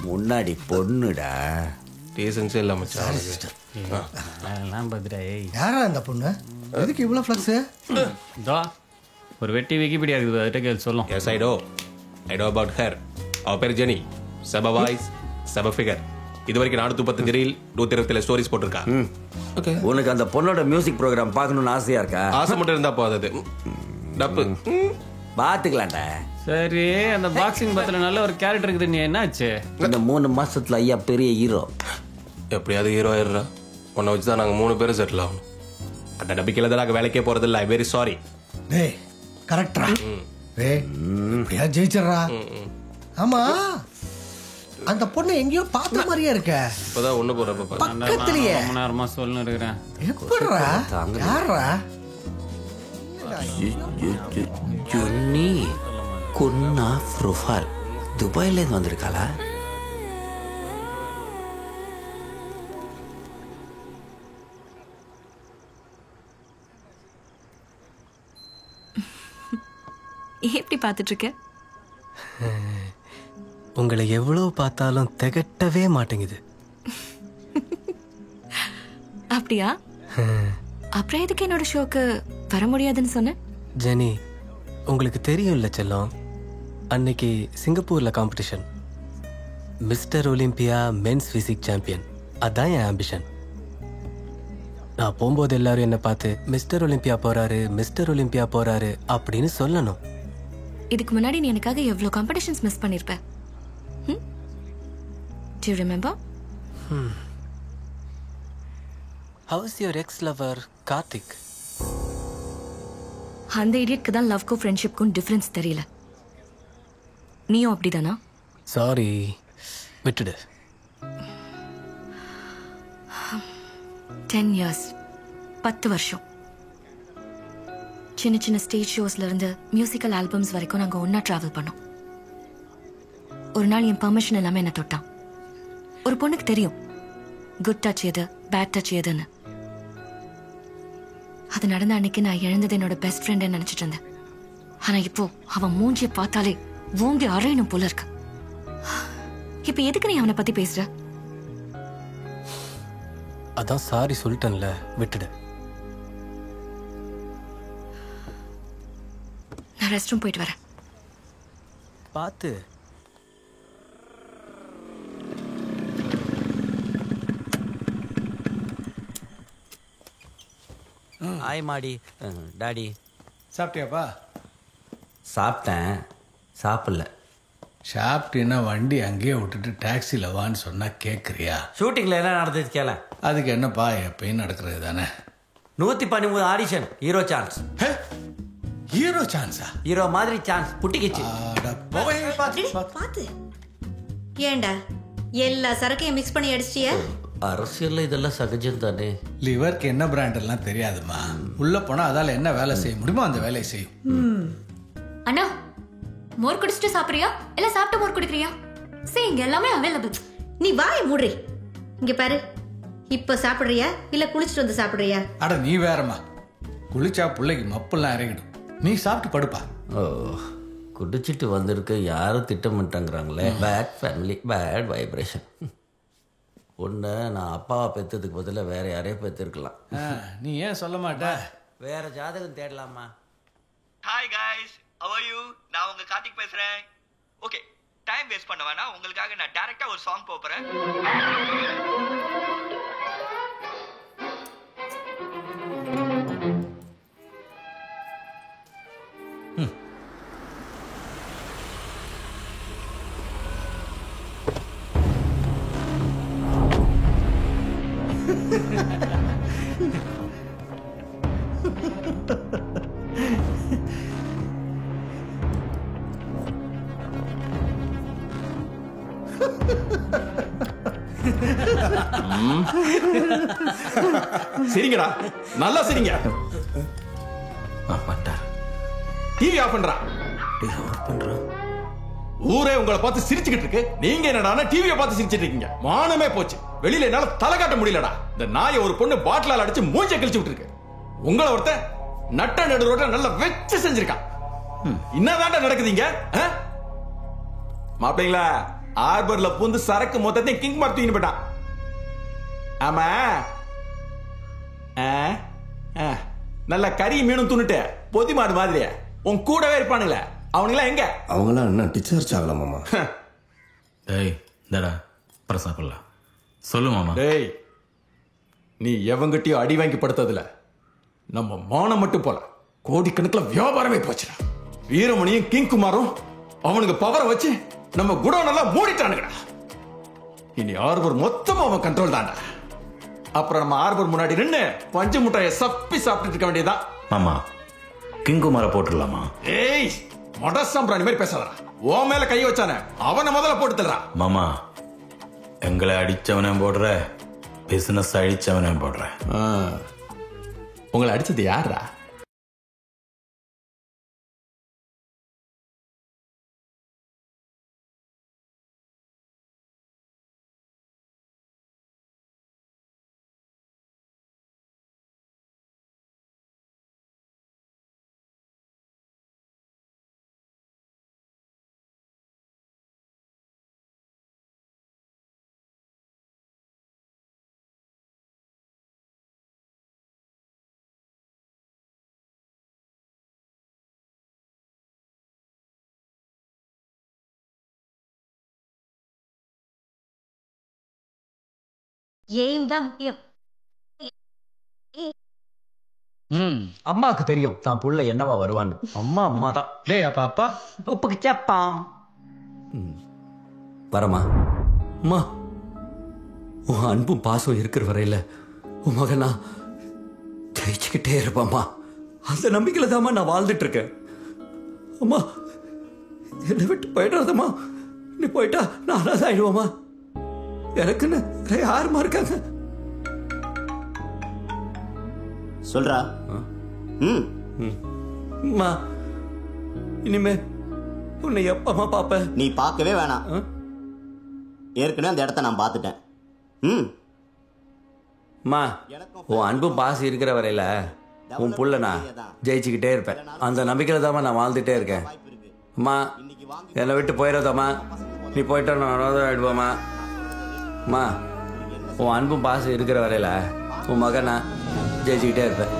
முன்னாடி பொண்ணுடா. டீசன்ஸே இல்லை மச்சான். யாரா இந்த பொண்ணு? எதுக்கு இவ்வளோ ஃப்ளக்ஸு? ஒரு வெட்டி விக்கிபீடியா இருக்குது, அதுகிட்ட கேள்வி சொல்லும். Yes I know about her. அவ பேர் ஜெனி. சப வாய்ஸ், சப ஃபிகர். இது வரைக்கும் 435 ரீல், 127 ஸ்டோரிஸ் போட்டிருக்கா. ஓகே, உனக்கு அந்த பொண்ணோட மியூசிக் ப்ரோக்ராம் பார்க்கணும்னு ஆசையா இருக்கா? ஆசை மட்டும் இருந்தா போதாது. டப்பு பாத்துக்கலாம்டா. சரி, அந்த பாக்ஸிங் பத்தில நல்ல ஒரு கேரக்டர் இருக்குது. நீ என்னாச்சு? இந்த 3 மாசத்துல ஐயா பெரிய ஹீரோ. எப்படியாவது ஹீரோ ஆயிடுறா. உன்னை வச்சு தான் நாங்கள் 3 பேரும் செட்டில் ஆகணும். அந்த நம்பிக்கையில் தான் நாங்கள் வேலைக்கே போறது இல்லை. I very sorry. டேய் கரெக்டா? டேய் எப்படியா ஜெயிச்சிடுறா. ஆமா, அந்த பொண்ணு எங்கேயோ பார்த்த மாதிரியே இருக்க. இப்பதான் ஒண்ணு போறப்ப பக்கத்துலயே ரொம்ப நேரமா சொல்லணும் இருக்கிறேன். எப்படிடா? யாரா? ஜொன்னி குன்னா ப்ரொஃபைல் துபாயில இருந்து வந்திருக்காளா? எப்படி பார்த்துட்டு இருக்க? உங்களை எவ்வளவு பார்த்தாலும் திகட்டவே மாட்டேங்குது. அப்படியா? அப்புறம் எதுக்கு என்னோட ஷோக்கு வர முடியாதுன்னு சொன்ன? ஜெனி, உங்களுக்கு தெரியும்ல செல்லம், அன்னைக்கு சிங்கப்பூர்ல competition, mister Olympia men's physique champion. அதான் என் ஆம்பிஷன். நான் போகும்போது எல்லாரும் என்ன பார்த்து மிஸ்டர் ஒலிம்பியா போறாரு, மிஸ்டர் ஒலிம்பியா போறாரு அப்படின்னு சொல்லணும். இதுக்கு முன்னாடி நீ எனக்காக எவ்வளவு காம்படிஷன்ஸ் மிஸ் பண்ணிருப்ப. Do you remember? How is your ex-lover Karthik? அந்த இடியட்க்கு தான் லவ்க்கும் ஃப்ரெண்ட்ஷிப்க்கும் டிஃபரன்ஸ் தெரியல. நீயும் அப்படிதானா? சாரி, விட்டுடு. 10 years, 10 வருஷம். சின்ன சின்ன ஸ்டேஜ் ஷோஸ்ல இருந்து மியூசிக்கல் ஆல்பம்ஸ் வரைக்கும் நாங்க ஒன்னா டிராவல் பண்ணோம். ஒரு நாள் என் பெர்மிஷன் இல்லாம என்ன தொட்டான். ஒரு பொண்ணுக்கு தெரியும் குட் டச் எது, பேட் டச் எதுன்னு. அது நடந்த அன்னைக்கு நான் இழந்தது என்னோட பெஸ்ட் ஃப்ரெண்ட் நினைச்சிட்டு இருந்தேன். ஆனா இப்போ அவன் மூஞ்சிய பார்த்தாலே ஓங்கி அறையணும் போல இருக்கு. இப்ப எதுக்கு நீ அவனை பத்தி பேசுற? அதான் சாரி சொல்லிட்டேன்ல, விட்டுடு. நான் ரெஸ்ட் ரூம் போயிட்டு வரேன். பார்த்து. ஆய் மாடி. டாடி சாப்பிட்டியாப்பா? சாப்பிட்டேன். சாப்பிடல. சாப்பிட்டீங்கன்னா வண்டி அங்கேயே விட்டுட்டு டாக்ஸியில் வான்னு சொன்னால் கேட்குறியா? ஷூட்டிங்கில் என்ன நடந்துச்சு கேள. அதுக்கு என்னப்பா, எப்பயும் நடக்கிறது தானே. 113 ஆடிஷன், ஹீரோ சான்ஸ். ஹீரோ சான்ஸா? ஹீரோ மாதிரி சான்ஸ் புட்டிக்கிச்சு. பாத்து ஏண்டா எல்லா சரக்கையும் மிக்ஸ் பண்ணி அடிச்சிட்டிய? அரசியல்ல இதெல்லாம் சகஜம் தானே. லிவருக்கு என்ன பிராண்ட் எல்லாம் தெரியாதுமா. உள்ள போனா அதால என்ன வேலை செய்ய முடியுமோ அந்த வேலையை செய்யும். அண்ணா, மோர் குடிச்சிட்டு சாப்பிடுறியா இல்ல சாப்பிட்டு மோர் குடிக்கிறியா? சரி, இங்க எல்லாமே அவைலபிள். நீ வாயை மூடுறி. இங்க பாரு, இப்ப சாப்பிடுறியா இல்ல குளிச்சுட்டு வந்து சாப்பிடுறியா? அட நீ வேறம்மா, குளிச்சா பிள்ளைக்கு மப்பெல்லாம் இறங்கிடும். நீ சாப்பிட்டு படுப்பா. ஓ, குடிச்சிட்டு வந்திருக்க யாரும் திட்டமிட்டாங்கிறாங்களே. Bad family, bad vibration. ஒன்று நான் அப்பாவை பெற்றதுக்கு பதிலாக வேற யாரையும் பெற்றிருக்கலாம். நீ ஏன் சொல்ல மாட்ட? வேற ஜாதகம் தேடலாமா? Hi guys, how are you? நான் உங்க கார்த்திக் பேசுறேன். ஓகே, டைம் வேஸ்ட் பண்ண வேணாம். உங்களுக்காக நான் டைரக்டா ஒரு சாங் போறேன். சரிங்கடா, நல்லா சரிங்க. டிவி ஆஃப் பண்றா. ஊரே உங்களை பார்த்து சிரிச்சுக்கிட்டு இருக்கு. நீங்க என்னடா டிவியை பார்த்து சிரிச்சிட்டு இருக்கீங்க? மானமே போச்சு. வெளியில என்னால தலை காட்ட முடியலடா. இந்த நாயை ஒரு பொண்ணு பாட்டிலால் அடிச்சு மூஞ்ச கழிச்சு விட்டு இருக்கு. உங்களை ஒருத்தன் நட்ட நடு ரோட்ல நல்லா வச்சு செஞ்சிருக்கான். என்னதான்டா நடக்குதுங்க? மாப்பிள்ளைங்களா, ஹார்பர்ல பூந்து சரக்கு மொத்தத்தையும் கிங் மார் தூக்கிட்டு போயிட்டான். ஆமா நல்ல கறி மீனும் துணுட்டு பொதி மாடு மாதிரி உன் கூடவே இருப்பானுங்களே அவனுங்களா எங்க? அவங்களாம் என்ன டிஸ்சார்ஜ் ஆகலாம் மாமா? டேய் இந்தடா அப்புறம் சாப்பிடலாம். சொல்லு மாமா. டேய் நீ எவங்கிட்டயும் அடி வாங்கி படுத்ததுல நம்ம மானம் மட்டும் போல கோடிக்கணக்கில் வியாபாரமே போச்சுடா. வீரமணியும் கிங் குமாரும் அவனுக்கு பவரை வச்சு நம்ம குடோன் எல்லாம் மூடிட்டானுங்கடா. இனி ஹார்பர் மொத்தமா அவன் கண்ட்ரோல் தான்டா. அப்புறம் நம்ம ஹார்பர் முன்னாடி நின்று பஞ்சு முட்டையை சப்பி சாப்பிட்டு இருக்க வேண்டியதான். மாமா கிங் குமாரை போட்டுடலாமா? ஏய் மடசாம்பிராணி மாதிரி பேசாதடா. ஓ மேல கை வச்சானே அவனை முதல்ல போட்டு தர்றா. மாமா எங்களை அடிச்சவனே போடுற, பிசினஸ் அழிச்சவனே போடுற. உங்களை அடிச்சது யாரா? அம்மாவுக்கு தெரியும் தான் புள்ள என்னவா வருவான்னு. அம்மா தான். டேய் அப்பா அப்பா ஒப்புக்குச்சப்பா. வரமா அம்மா, உன் அன்பும் பாசம் இருக்கிற வரையில உன் மகனா ஜெயிச்சுக்கிட்டே இருப்பாம்மா. அந்த நம்பிக்கையில தாம்மா நான் வாழ்ந்துட்டு இருக்கேன். அம்மா என்னை விட்டு போயிடாதம்மா. நீ போயிட்டா நான் தான் ஆயிடுவோம்மா. எனக்குன்னு யாருமா இருக்காங்க? சொல்றா. அம்மா இனிமே உன்னை எப்பமா பாப்ப? நீ பார்க்கவே வேணாம். ஏற்கனவே அந்த இடத்த நான் பார்த்துட்டேன். அம்மா உன் அன்பும் பாசம் இருக்கிற வரையில உன் புள்ள நான் ஜெயிச்சுக்கிட்டே இருப்பேன். அந்த நம்பிக்கையில தாம்மா நான் வாழ்ந்துட்டே இருக்கேன். அம்மா என்னை விட்டு போயிடாதம்மா. நீ போயிட்டா நான் ஆயிடுவோம்மா. அம்மா உன் அன்பும் பாசம் இருக்கிற வரையில உன் மகன் நான் ஜெயிச்சுக்கிட்டே இருப்பேன்.